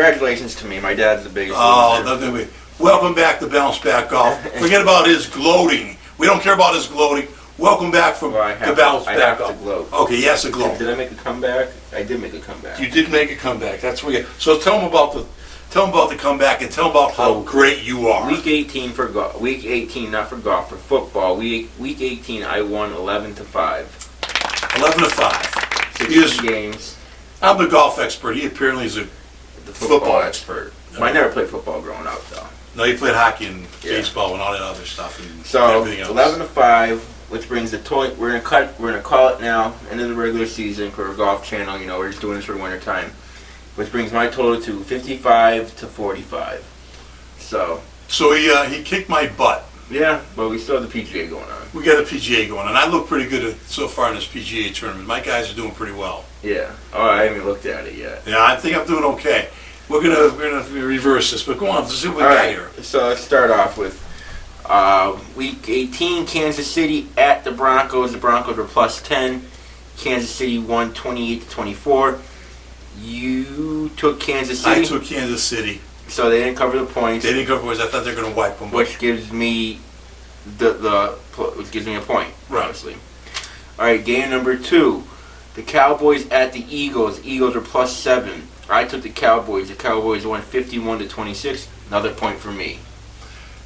congratulations to me. My dad's the biggest loser. Welcome back to Bounce Back Golf. Forget about his gloating. We don't care about his gloating. Welcome back to Bounce Back Golf. To gloat. Okay, yes, to gloat. Did I make a comeback? I did make a comeback. You did make a comeback. That's what. So tell them about the comeback and tell them about how great you are. Week 18 for golf. Week 18, not for golf, for football. Week 18, I won 11-5. 11-5. 16 games. I'm the golf expert. He apparently is the football expert. I never played football growing up, though. No, he played hockey and baseball and all that other stuff and so everything else. 11-5, which brings the total. We're gonna call it now, end of the regular season for a golf channel. You know, we're just doing this for winter time, which brings my total to 55-45. So he kicked my butt. Yeah, but we still have the PGA going on. We got the PGA going on. I look pretty good so far in this PGA tournament. My guys are doing pretty well. Yeah. Oh, I haven't looked at it yet. Yeah, I think I'm doing okay. We're gonna reverse this, but go on. Let's see what we got here. So let's start off with Week 18, Kansas City at the Broncos. The Broncos were +10. Kansas City won 28-24. You took Kansas City. I took Kansas City. So they didn't cover the points. They didn't cover points. I thought they were going to wipe them. Which gives me which gives me a point, obviously. All right, game number 2. The Cowboys at the Eagles. Eagles are +7. I took the Cowboys. The Cowboys won 51-26. Another point for me.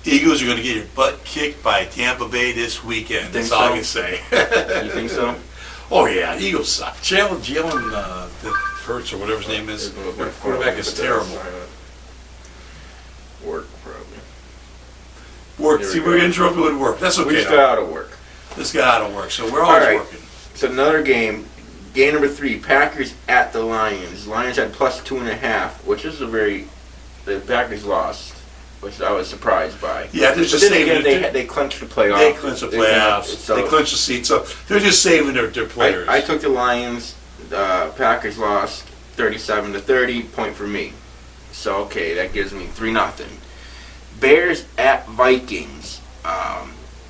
Eagles are going to get your butt kicked by Tampa Bay this weekend. That's all I can say. You think so? Oh, yeah. Eagles suck. Jalen Hurts or whatever his name is. Their quarterback is terrible. Work, probably. Work. See, we're interrupted with work. That's okay. We just got out of work. This got out of work, so we're always working. So another game. Game number 3, Packers at the Lions. Lions had +2.5, which is the Packers lost, which I was surprised by. Yeah, they're just saving they clinched the playoffs. They clinched the playoffs. They clinched the seat, so they're just saving their players. I took the Lions. Packers lost 37-30, point for me. So, okay, that gives me 3-0. Bears at Vikings.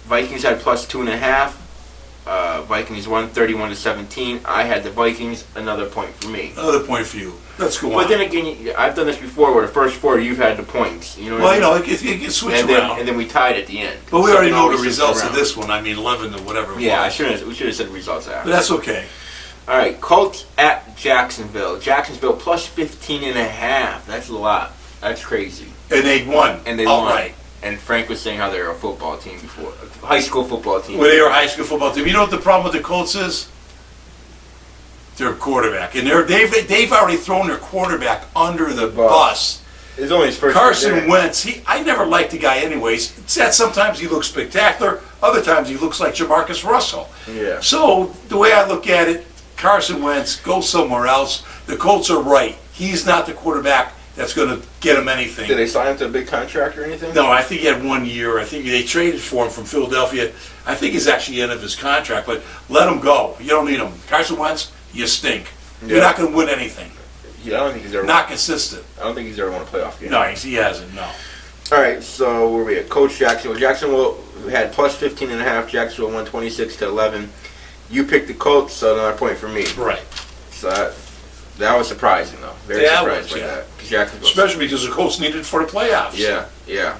Vikings had +2.5. Vikings won 31-17. I had the Vikings. Another point for me. Another point for you. Let's go on. But then again, I've done this before where the first 4 you've had the points. You know what I mean? Well, you know, it gets switched around. And then we tied at the end. But we already know the results of this one. I mean, 11 to whatever it was. Yeah, we should have said the results after. But that's okay. All right, Colts at Jacksonville. Jacksonville +15.5. That's a lot. That's crazy. And they won. And they won. And Frank was saying how they were a football team before. A high school football team. Well, they were a high school football team. You know what the problem with the Colts is? Their quarterback. And they've already thrown their quarterback under the bus. It's only his first Carson Wentz. I never liked the guy anyways. Sometimes he looks spectacular. Other times he looks like Jamarcus Russell. Yeah. So the way I look at it, Carson Wentz, go somewhere else. The Colts are right. He's not the quarterback that's going to get him anything. Did they sign him to a big contract or anything? No, I think he had 1 year. I think they traded for him from Philadelphia. I think he's actually the end of his contract, but let him go. You don't need him. Carson Wentz, you stink. Yeah. You're not going to win anything. Yeah, I don't think he's ever not consistent. I don't think he's ever won a playoff game. No, he hasn't. No. All right, so where are we at? Coach Jacksonville. Jacksonville had +15.5. Jacksonville won 26-11. You picked the Colts, so another point for me. Right. So that was surprising, though. Very surprised by that. Jacksonville. Especially because the Colts needed it for the playoffs. Yeah.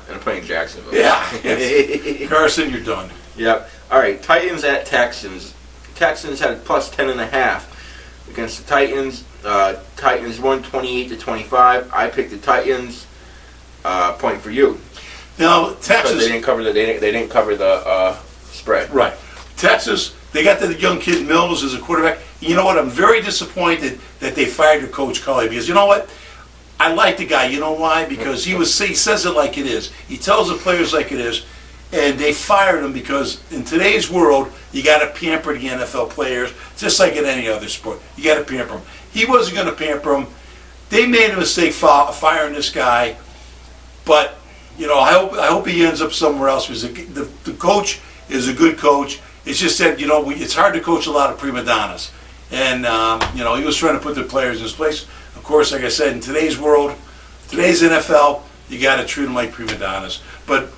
And I'm playing Jacksonville. Yeah. Carson, you're done. Yep. All right, Titans at Texans. Texans had +10.5 against the Titans. Titans won 28-25. I picked the Titans. Point for you. Now Texas. Because they didn't cover the spread. Right. Texas. They got the young kid Mills as a quarterback. You know what? I'm very disappointed that they fired their coach Culley because you know what? I like the guy. You know why? Because he says it like it is. He tells the players like it is, and they fired him because in today's world you got to pamper the NFL players just like in any other sport. You got to pamper them. He wasn't going to pamper them. They made a mistake firing this guy, but you know I hope he ends up somewhere else because the coach is a good coach. It's just that, you know, it's hard to coach a lot of prima donnas. And, you know, he was trying to put the players in his place. Of course, like I said, in today's world, today's NFL, you got to treat them like prima donnas. But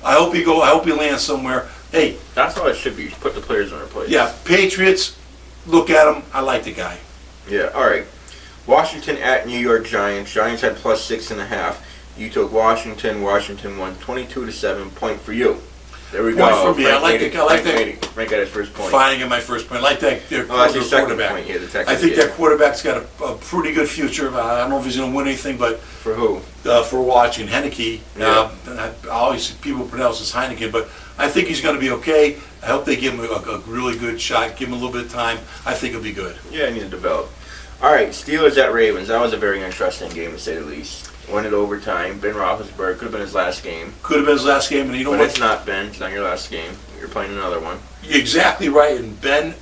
I hope he lands somewhere. Hey. That's how it should be. Put the players in their place. Yeah. Patriots, look at him. I like the guy. Yeah. All right. Washington at New York Giants. Giants had plus 6.5. You took Washington. Washington won 22-7. Point for you. There we Point go. for me. I like that. Frank got his first point. Finally, my first point. I like that. That's your second point here. The Texans. I think that quarterback's got a pretty good future. I don't know if he's going to win anything, but for who? For watching Heineke. Yeah. I always people pronounce this Heineken, but I think he's going to be okay. I hope they give him a really good shot. Give him a little bit of time. I think it'll be good. Yeah, I need to develop. All right, Steelers at Ravens. That was a very interesting game, to say the least. Won it overtime. Ben Roethlisberger could have been his last game. Could have been his last game, and you know but what? It's not, Ben. It's not your last game. You're playing another one. You're exactly right. And Ben,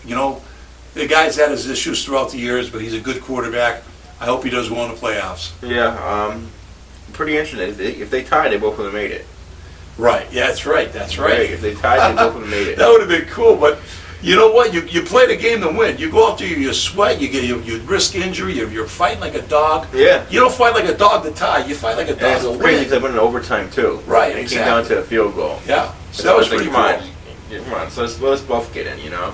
the guy's had his issues throughout the years, but he's a good quarterback. I hope he does well in the playoffs. Yeah, pretty interesting. If they tied, they both would have made it. Right. Yeah, that's right. That's right. If they tied, they both would have made it. That would have been cool, but you know what? You play the game to win. You go out there, you sweat, you risk injury, you're fighting like a dog. Yeah. You don't fight like a dog to tie. You fight like a dog to it's crazy win. because they went in overtime too. Right. And it Exactly. came down to a field goal. Yeah. So that was pretty cool. Come on. So let's both get in. Yeah.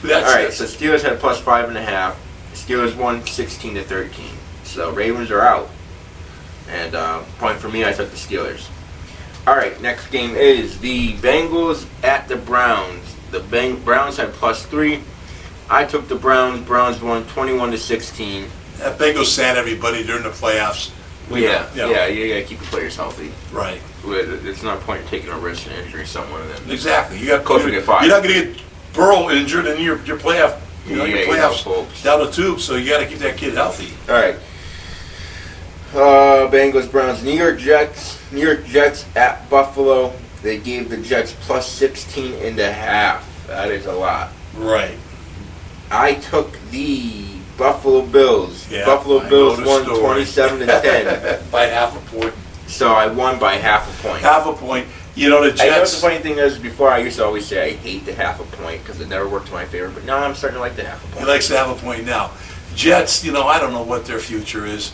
All right. So Steelers had plus 5.5. Steelers won 16-13. So Ravens are out. And point for me, I took the Steelers. All right. Next game is the Bengals at the Browns. The Browns had plus 3. I took the Browns. Browns won 21-16. That Bengals sat everybody during the playoffs. Yeah. You gotta keep the players healthy. Right. It's not a point in taking a risk and injuring someone. And then Exactly. You got Coach will get fired. You're not going to get Burrow injured, and your playoff. Your playoffs hopes. down the tube. So you got to keep that kid healthy. All right. Bengals, Browns, New York Jets at Buffalo. They gave the Jets plus 16.5. That is a lot. Right. I took the Buffalo Bills. Yeah, Buffalo I Bills know the won story. 27-10. By half a point. So I won by half a point. Half a point. The Jets. I know what the funny thing is, before I used to always say I hate the half a point because it never worked in my favor, but now I'm starting to like the half a point. He likes to have a point now. Jets, I don't know what their future is.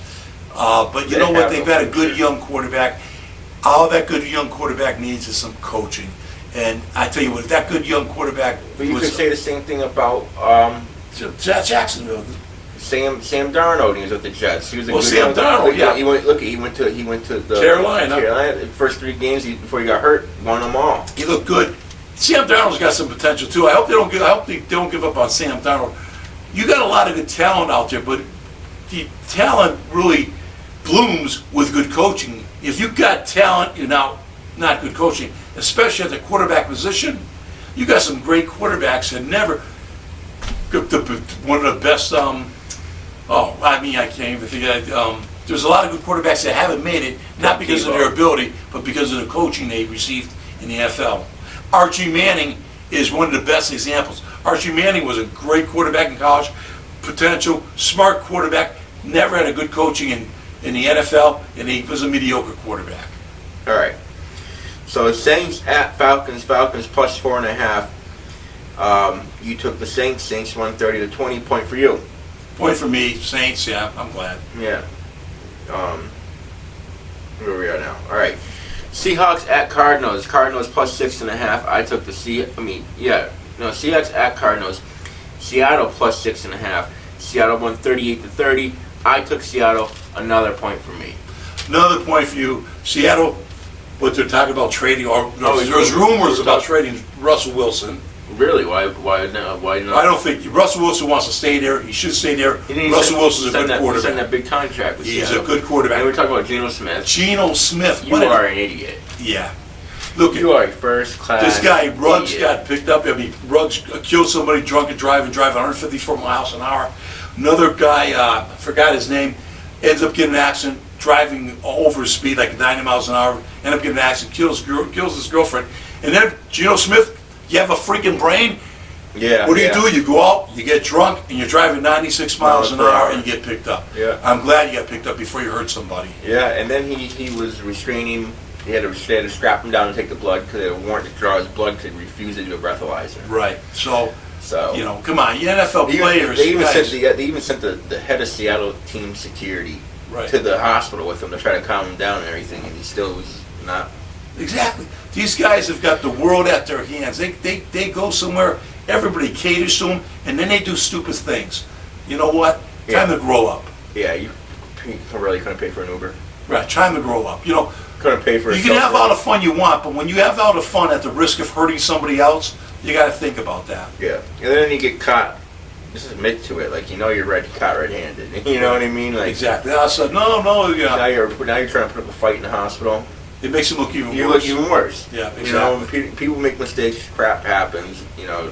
But you know what? They've got a good young quarterback. All that good young quarterback needs is some coaching. And I tell you what, if that good young quarterback But you could say the same thing about Jacksonville. Sam Darnold. He was with the Jets. He was a good Sam Darnold, yeah. He went to the Carolina. The first 3 games before he got hurt, won them all. He looked good. Sam Darnold's got some potential too. I hope they don't give up on Sam Darnold. You got a lot of good talent out there, but the talent really blooms with good coaching. If you've got talent, you're now not good coaching, especially at the quarterback position. You got some great quarterbacks that never. One of the best. I can't even think of. There's a lot of good quarterbacks that haven't made it, not because of their ability, but because of the coaching they received in the NFL. Archie Manning is one of the best examples. Archie Manning was a great quarterback in college, potential, smart quarterback, never had a good coaching in the NFL, and he was a mediocre quarterback. All right. So Saints at Falcons. Falcons plus 4.5. You took the Saints. Saints won 30-20. Point for you. Point for me, Saints. Yeah, I'm glad. Yeah. Where we are now. All right. Seahawks at Cardinals. Cardinals plus 6.5. I took the Seahawks at Cardinals. Seattle plus 6.5. Seattle won 38-30. I took Seattle. Another point for me. Another point for you. Seattle, what they're talking about trading, or there's rumors about trading Russell Wilson. Really? Why not? I don't think Russell Wilson wants to stay there. He should stay there. Russell Wilson's a good quarterback. He signed that big contract with He's Seattle. a good quarterback. And we're talking about Geno Smith. Geno Smith. You are an idiot. Yeah. Look, you are a first class. This guy Ruggs idiot. got picked up. Ruggs killed somebody drunk and driving 154 miles an hour. Another guy, forgot his name, ends up getting an accident, driving over speed like 90 miles an hour. End up getting an accident, kills his girlfriend. And then Geno Smith, you have a freaking brain. Yeah. What do? You go out, you get drunk, and you're driving 96 miles an hour, and you get picked up. Yeah. I'm glad you got picked up before you hurt somebody. Yeah, and then he was restraining. They had to strap him down and take the blood because they had a warrant to draw his blood because he refused to do a breathalyzer. Right. So come on, you NFL players. They even sent the head of Seattle team security to the hospital with him to try to calm him down and everything, and he still was not. Exactly. These guys have got the world at their hands. They go somewhere, everybody caters to them, and then they do stupid things. You know what? Time to grow up. Yeah, you really couldn't pay for an Uber. Right, time to grow up. Couldn't pay for. You can have all the fun you want, but when you have all the fun at the risk of hurting somebody else, you got to think about that. Yeah, and then you get caught. Just admit to it, like you're caught red-handed. You know what I mean? Like Exactly. I said no. Yeah. now you're trying to put up a fight in the hospital. It makes it look even You worse. look even worse. Yeah, exactly. People make mistakes. Crap happens. You know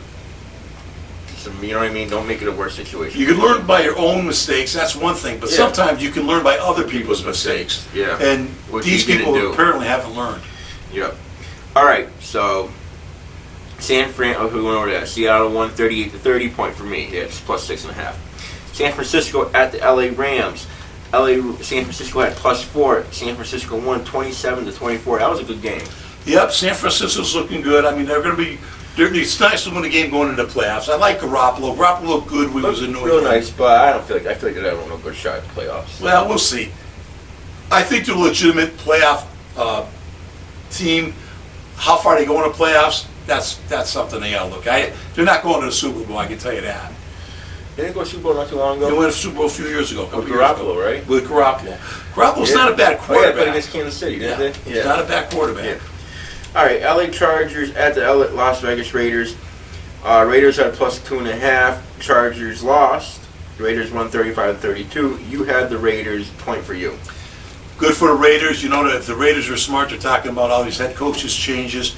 what I mean? Don't make it a worse situation. You can learn by your own mistakes. That's one thing, but sometimes you can learn by other people's mistakes. Yeah. And Which these you didn't people do. apparently haven't learned. Yep. All right. So who went over that? Seattle won 38-30. Point for me. Yeah, it's plus 6.5. San Francisco at the LA Rams. San Francisco had +4. San Francisco won 27-24. That was a good game. Yep, San Francisco's looking good. I mean, they're going to be. It's nice to win a game going into the playoffs. I like Garoppolo. Garoppolo looked good when he was in New Real England. nice, but I feel like they don't have a good shot at the playoffs. Well, we'll see. I think they're a legitimate playoff team. How far they go into playoffs? That's something they got to look at. They're not going to the Super Bowl. I can tell you that. They didn't go Super Bowl not too long ago. They went to the Super Bowl a few years ago. With Garoppolo, right? With Garoppolo. Garoppolo's not a bad Oh, yeah, quarterback. played against Kansas City, didn't they? He's not a bad quarterback. Yeah. All right, LA Chargers at the Las Vegas Raiders. Raiders had +2.5. Chargers lost. Raiders won 35-32. You had the Raiders. Point for you. Good for the Raiders. You know, if the Raiders are smart, they're talking about all these head coaches changes.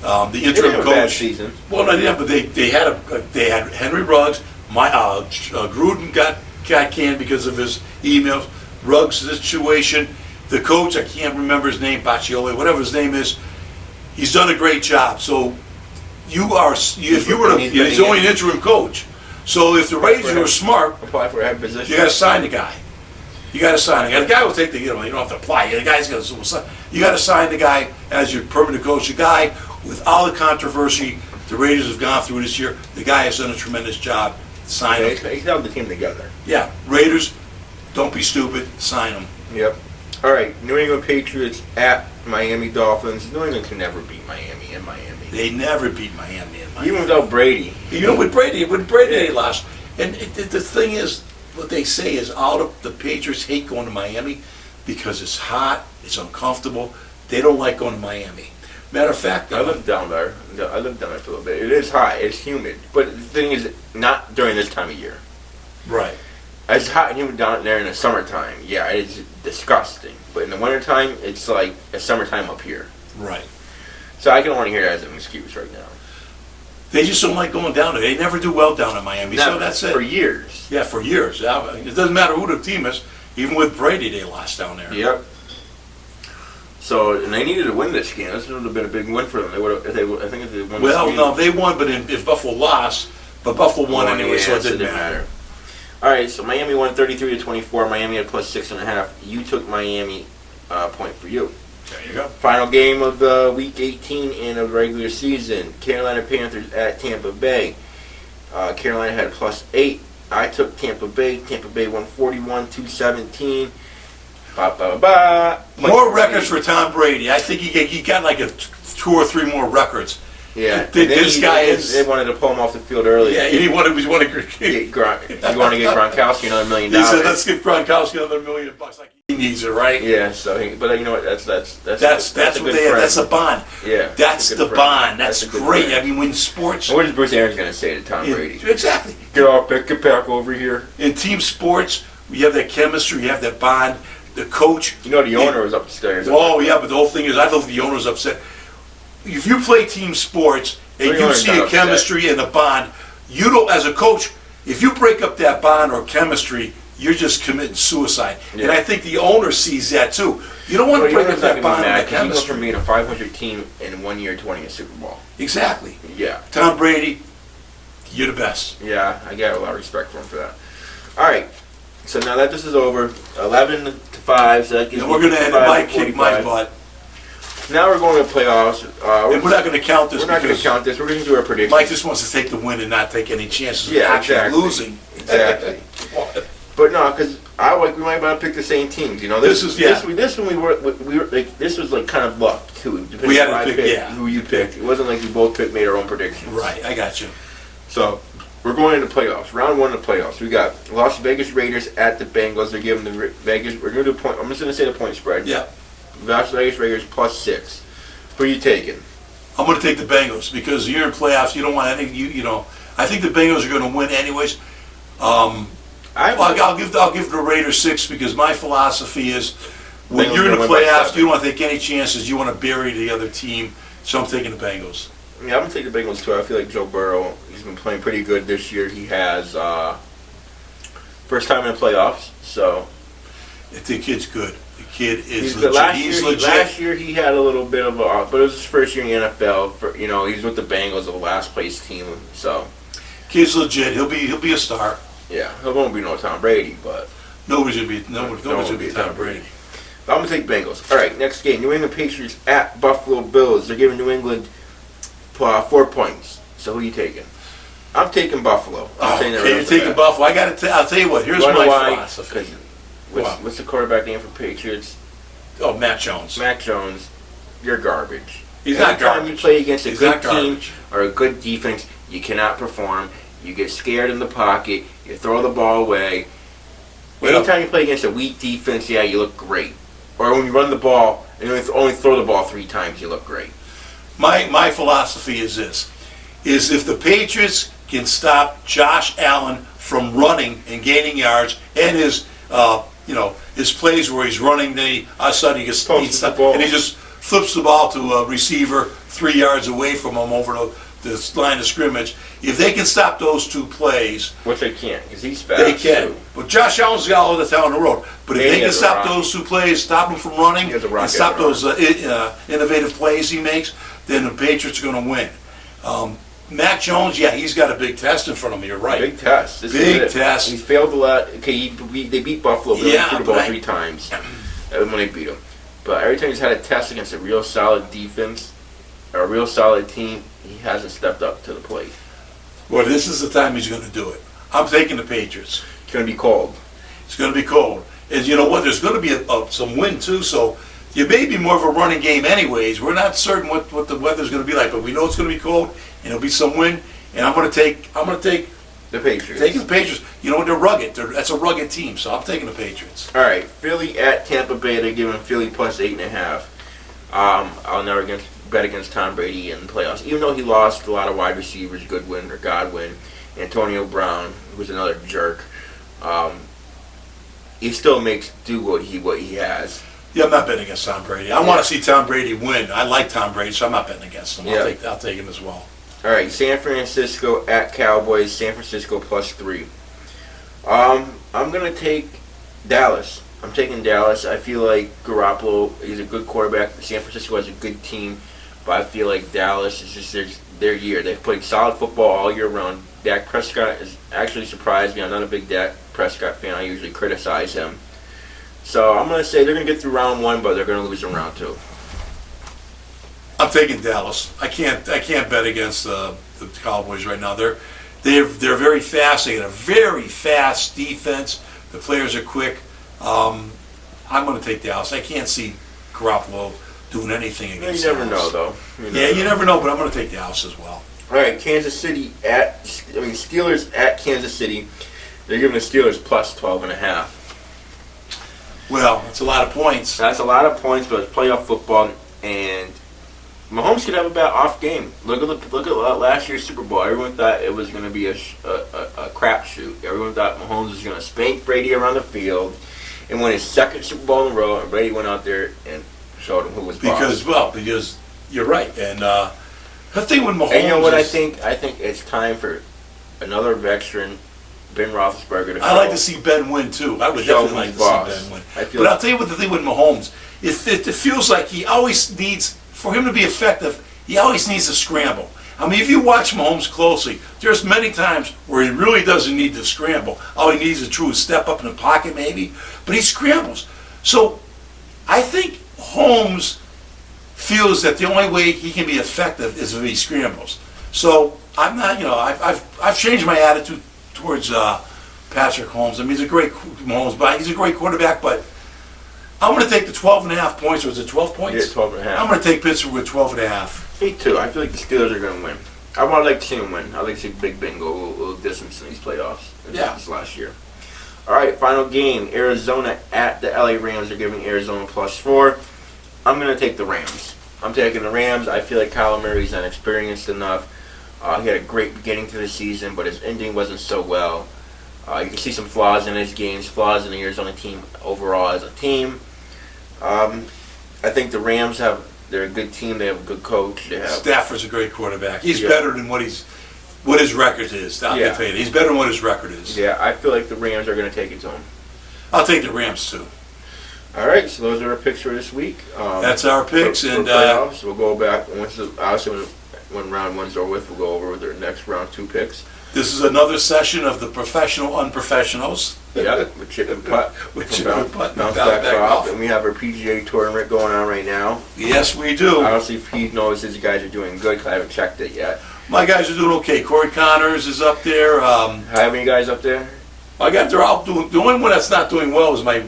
The They interim didn't have a coach. bad season. Well, no, yeah, but they had Henry Ruggs. Gruden got canned because of his emails. Ruggs situation. The coach, I can't remember his name, Pacioli, whatever his name is. He's done a great job. So he's only an interim coach. So if the Raiders are smart, Apply for a head position. you got to sign the guy. You got to sign the guy. The guy will take you don't have to apply. The guy's got to. You got to sign the guy as your permanent coach. The guy, with all the controversy the Raiders have gone through this year, the guy has done a tremendous job. Sign him. He's held the team together. Yeah, Raiders, don't be stupid. Sign him. Yep. All right, New England Patriots at Miami Dolphins. New England can never beat Miami in Miami. They never beat Miami in Miami. Even without Brady. You know, with Brady they lost. And the thing is, what they say is all the Patriots hate going to Miami because it's hot, it's uncomfortable. They don't like going to Miami. Matter of fact, I lived down there. I lived down there for a little bit. It is hot. It's humid. But the thing is, not during this time of year. right. It's hot and humid down there in the summertime. Yeah, it's disgusting. But in the wintertime, it's like a summertime up here. Right. So I don't want to hear that as an excuse right now. They just don't like going down there. They never do well down in Miami. Never. So that's it. For years. Yeah, for years. It doesn't matter who the team is. Even with Brady, they lost down there. Yep. So, and they needed to win this game. This would have been a big win for them. They would have, I think if they won Well, this game. no, they won, but if Buffalo lost, but Buffalo won anyway, so it didn't matter. All right, so Miami won 33-24. Miami had +6.5. You took Miami. Point for you. There you go. Final game of the Week 18 in the regular season. Carolina Panthers at Tampa Bay. Carolina had +8. I took Tampa Bay. Tampa Bay won 41-17. More records for Tom Brady. I think he got like 2 or 3 more records. Yeah, This guy is. They wanted to pull him off the field early. Yeah, he wanted You want to get Gronkowski another $1 million? He said, "Let's give Gronkowski another $1 million. Like he needs it, right?" Yeah. So, but you know what? That's what a they have. That's a bond. Yeah. That's the bond. That's a good great. friend. I mean, when sports. What is Bruce Arians going to say to Tom Brady? Exactly. Get back over here. In team sports, you have that chemistry. You have that bond. The coach. You know the owner was upstairs. Oh yeah, but the whole thing is, I don't think the owner's upset. If you play team sports and you see a chemistry and a bond, you don't, as a coach, if you break up that bond or chemistry, you're just committing suicide. Yeah. And I think the owner sees that too. You don't want to break up that bond or that chemistry. He goes from being a 500 team in 1 year to winning a Super Bowl. Exactly. Yeah. Tom Brady, you're the best. Yeah, I got a lot of respect for him for that. All right. So now that this is over, 11-5, so that gives we're going to end it. Mike kicked my butt. Now we're going to playoffs. And we're not going to count this. We're not going to count this. We're going to do our predictions. Mike just wants to take the win and not take any chances of actually losing. Exactly. But no, because we might want to pick the this one we were like, this was like kind of luck too. We had to pick who you picked. It wasn't like we both made our own predictions. Right, I got you. So we're going into playoffs. Round 1 of playoffs. We got Las Vegas Raiders at the Bengals. They're giving the Vegas. We're going to do point. I'm just going to say the point spread. Yeah. Las Vegas Raiders +6. Who are you taking? I'm going to take the Bengals because you're in playoffs. You don't want anything. I think the Bengals are going to win anyways. I'll give the Raiders 6 because my philosophy is when you're in the playoffs, you don't want to take any chances. You want to bury the other team. So I'm taking the Bengals. Yeah, I'm going to take the Bengals too. I feel like Joe Burrow, he's been playing pretty good this year. He has first time in the playoffs, so. The kid's good. The kid is legit. Legit. Last year he had a little bit of but it was his first year in the NFL. He's with the Bengals, the last place team, so. Kid's legit. He'll be a star. Yeah, he won't be no Tom Brady, but. Nobody's gonna be Tom Brady. But I'm gonna take Bengals. All right, next game: New England Patriots at Buffalo Bills. They're giving New England 4 points. So who are you taking? I'm taking Buffalo. You're taking Buffalo. I'll tell you what. Here's my philosophy. What's the quarterback name for Patriots? Oh, Mac Jones. Mac Jones, you're garbage. He's not garbage. Every time you play against a good team or a good defense, you cannot perform. You get scared in the pocket. You throw the ball away. Anytime you play against a weak defense, yeah, you look great. Or when you run the ball and you only throw the ball 3 times, you look great. My philosophy is this: is if the Patriots can stop Josh Allen from running and gaining yards, and his plays where he's running, all of a sudden he gets and he just flips the ball to a receiver 3 yards away from him over the line of scrimmage. If they can stop those 2 plays, which they can't, because he's fast. They can. Too. But Josh Allen's got all the talent in the world. But if they can stop those 2 plays, stop him from running, and stop those innovative plays he makes, then the Patriots are going to win. Mac Jones, yeah, he's got a big test in front of him. You're right. Big test. Big test. He failed a lot. Okay, they beat Buffalo. They only threw the ball 3 times when they beat him. But every time he's had a test against a real solid defense or a real solid team, he hasn't stepped up to the plate. Well, this is the time he's going to do it. I'm taking the Patriots. It's going to be cold. It's going to be cold. And you know what? There's going to be some wind, too, so you may be more of a running game anyways. We're not certain what the weather's going to be like, but we know it's going to be cold, and there'll be some wind, and I'm going to take the Patriots. Taking the Patriots. You know what? They're rugged. That's a rugged team, so I'm taking the Patriots. All right. Philly at Tampa Bay. They're giving Philly +8.5. I'll never bet against Tom Brady in the playoffs, even though he lost a lot of wide receivers, Godwin, Antonio Brown, who's another jerk. He still makes do what he has. Yeah, I'm not betting against Tom Brady. I want to see Tom Brady win. I like Tom Brady, so I'm not betting against him. Yeah. I'll take him as well. All right, San Francisco at Cowboys. San Francisco +3. I'm gonna take Dallas. I'm taking Dallas. I feel like Garoppolo, he's a good quarterback. San Francisco has a good team, but I feel like Dallas is just their year. They've played solid football all year round. Dak Prescott has actually surprised me. I'm not a big Dak Prescott fan. I usually criticize him. So I'm going to say they're going to get through round 1, but they're going to lose in round 2. I'm taking Dallas. I can't bet against the Cowboys right now. They're very fast. They got a very fast defense. The players are quick. I'm going to take Dallas. I can't see Garoppolo doing anything against You never Dallas. know, though. You never know, but I'm going to take Dallas as well. All right, Steelers at Kansas City. They're giving the Steelers +12.5. Well, that's a lot of points. That's a lot of points, but it's playoff football, and Mahomes could have a bad off game. Look at last year's Super Bowl. Everyone thought it was going to be a crapshoot. Everyone thought Mahomes was going to spank Brady around the field and win his 2nd Super Bowl in a row, and Brady went out there and showed him who was boss. Because you're right, and the thing with Mahomes. And you know what I think? I think it's time for another veteran, Ben Roethlisberger, to I'd like to see Ben win too. I would definitely like to see Ben win. But I'll tell you what the thing with Mahomes, it feels like he always needs, for him to be effective, he always needs to scramble. I mean, if you watch Mahomes closely, there's many times where he really doesn't need to scramble. All he needs to do is step up in the pocket maybe, but he scrambles. So I think Holmes feels that the only way he can be effective is if he scrambles. So I'm not, I've changed my attitude towards Patrick Mahomes. I mean, he's a great quarterback, but I'm going to take the 12.5 points. Or was it 12 points? Yeah, 12.5. I'm going to take Pittsburgh with 12.5. Me too. I feel like the Steelers are going to win. I would like to see him win. I'd like to see Big Ben go a little distance in these playoffs. Yeah. This last year. All right, final game. Arizona at the LA Rams are giving Arizona +4. I'm going to take the Rams. I'm taking the Rams. I feel like Kyler Murray's inexperienced enough. He had a great beginning to the season, but his ending wasn't so well. You can see some flaws in his games, flaws in the Arizona team overall as a team. I think the Rams they're a good team. They have a good coach. Stafford's a great quarterback. He's better than what his record is. I'll tell you, he's better than what his record is. Yeah, I feel like the Rams are going to take it to him. I'll take the Rams too. All right, so those are our picks for this week. That's our picks, for and playoffs. We'll go back obviously when round one's over with. We'll go over their next round 2 picks. This is another session of the professional unprofessionals. Yeah, with chip and putt. With chip and putt. Bounce back off. And we have our PGA tournament going on right now. Yes, we do. I don't see if Pete knows his guys are doing good because I haven't checked it yet. My guys are doing okay. Corey Connors is up there. How many guys up there? They're all doing. The only one that's not doing well is my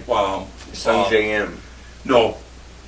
Sonny JM. No,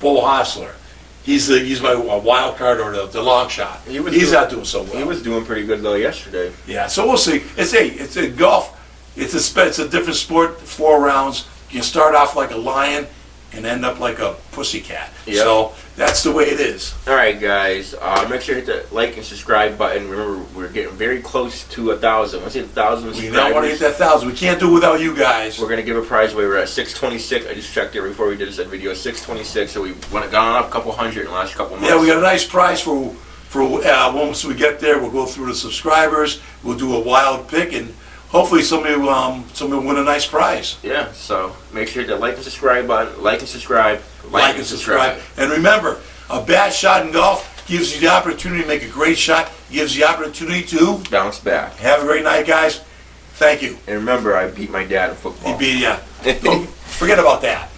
Bo Hostler. He's my wild card or the long shot. He's not doing so well. He was doing pretty good though yesterday. Yeah, so we'll see. It's a golf. It's a different sport. 4 rounds. You start off like a lion and end up like a pussycat. Yep. So that's the way it is. All right, guys. Make sure to hit the like and subscribe button. Remember, we're getting very close to 1,000. Once we hit 1,000 We subscribers, don't want to hit that 1,000. We can't do it without you guys. we're gonna give a prize away. We're at 626. I just checked it before we did this video. 626. So we went gone up a couple hundred in the last couple months. Yeah, we got a nice prize for once we get there. We'll go through the subscribers. We'll do a wild pick, and hopefully somebody will win a nice prize. Yeah. So make sure to like and subscribe button. Like and subscribe. Like and subscribe. And remember, a bad shot in golf gives you the opportunity to make a great shot. Gives you the opportunity to Bounce back. have a great night, guys. Thank you. And remember, I beat my dad in football. Don't forget about that.